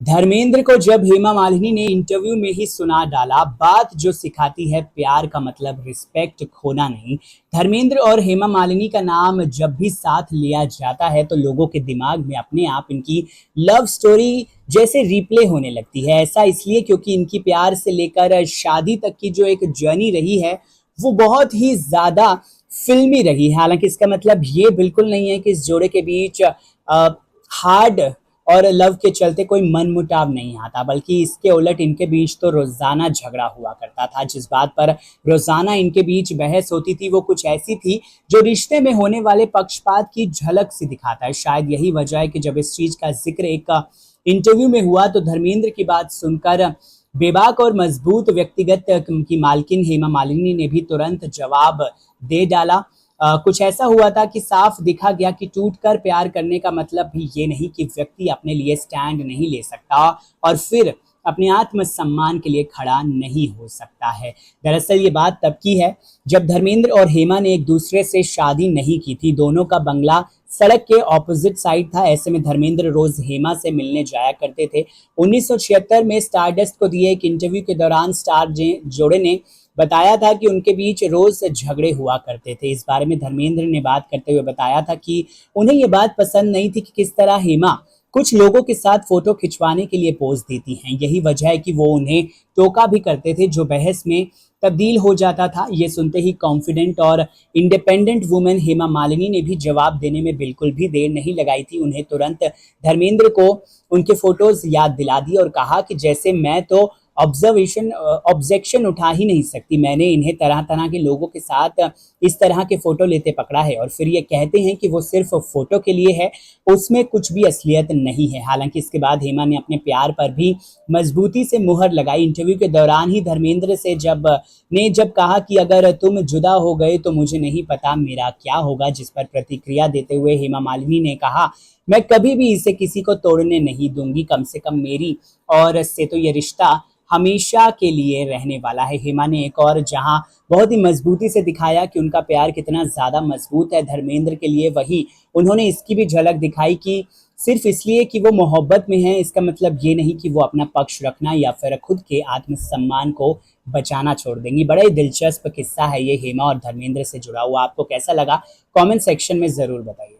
धर्मेंद्र को जब हेमा मालिनी ने इंटरव्यू में ही सुना डाला, बात जो सिखाती है प्यार का मतलब रिस्पेक्ट खोना नहीं। धर्मेंद्र और हेमा मालिनी का नाम जब भी साथ लिया जाता है तो लोगों के दिमाग में अपने आप इनकी लव स्टोरी जैसे रिप्ले होने लगती है। ऐसा इसलिए क्योंकि इनकी प्यार से लेकर शादी तक की जो एक जर्नी रही है वो बहुत ही ज्यादा फिल्मी रही है। हालांकि इसका मतलब ये बिल्कुल नहीं है कि इस जोड़े के बीच हार्ड और लव के चलते कोई मनमुटाव नहीं आता, बल्कि इसके उलट इनके बीच तो रोजाना झगड़ा हुआ करता था। जिस बात पर रोजाना इनके बीच बहस होती थी वो कुछ ऐसी थी जो रिश्ते में होने वाले पक्षपात की झलक सी दिखाता है। शायद यही वजह है कि जब इस चीज का जिक्र एक इंटरव्यू में हुआ तो धर्मेंद्र की बात सुनकर बेबाक और मजबूत व्यक्तिगत की मालकिन हेमा मालिनी ने भी तुरंत जवाब दे डाला। कुछ ऐसा हुआ था कि साफ दिखा गया कि टूटकर प्यार करने का मतलब भी ये नहीं कि व्यक्ति अपने लिए स्टैंड नहीं ले सकता और फिर अपने आत्मसम्मान के लिए खड़ा नहीं हो सकता है। दरअसल ये बात तब की है जब धर्मेंद्र और हेमा ने एक दूसरे से शादी नहीं की थी। दोनों का बंगला सड़क के ऑपोजिट साइड था। ऐसे में धर्मेंद्र रोज हेमा से मिलने जाया करते थे। 1976 में स्टारडस्ट को दिए एक इंटरव्यू के दौरान स्टार जोड़े ने बताया था कि उनके बीच रोज झगड़े हुआ करते थे। इस बारे में धर्मेंद्र ने बात करते हुए बताया था कि उन्हें ये बात पसंद नहीं थी कि किस तरह हेमा कुछ लोगों के साथ फोटो खिंचवाने के लिए पोज देती हैं। यही वजह है कि वो उन्हें टोका भी करते थे, जो बहस में तब्दील हो जाता था। ये सुनते ही कॉन्फिडेंट और इंडिपेंडेंट वुमेन हेमा मालिनी ने भी जवाब देने में बिल्कुल भी देर नहीं लगाई थी। उन्हें तुरंत धर्मेंद्र को उनके फोटोज याद दिला दी और कहा कि जैसे मैं तो ऑब्जेक्शन उठा ही नहीं सकती, मैंने इन्हें तरह तरह के लोगों के साथ इस तरह के फोटो लेते पकड़ा है और फिर ये कहते हैं कि वो सिर्फ फोटो के लिए है, उसमें कुछ भी असलियत नहीं है। हालांकि इसके बाद हेमा ने अपने प्यार पर भी मजबूती से मुहर लगाई। इंटरव्यू के दौरान ही धर्मेंद्र से जब कहा कि अगर तुम जुदा हो गए तो मुझे नहीं पता मेरा क्या होगा, जिस पर प्रतिक्रिया देते हुए हेमा मालिनी ने कहा, मैं कभी भी इसे किसी को तोड़ने नहीं दूंगी, कम से कम मेरी और से तो ये रिश्ता हमेशा के लिए रहने वाला है। हेमा ने एक और जहां बहुत ही मजबूती से दिखाया कि उनका प्यार कितना ज्यादा मजबूत है धर्मेंद्र के लिए, वही उन्होंने इसकी भी झलक दिखाई कि सिर्फ इसलिए कि वो मोहब्बत में है इसका मतलब ये नहीं कि वो अपना पक्ष रखना या फिर खुद के आत्मसम्मान को बचाना छोड़ देंगी। बड़ा ही दिलचस्प किस्सा है ये हेमा और धर्मेंद्र से जुड़ा हुआ। आपको कैसा लगा कमेंट सेक्शन में जरूर बताइए।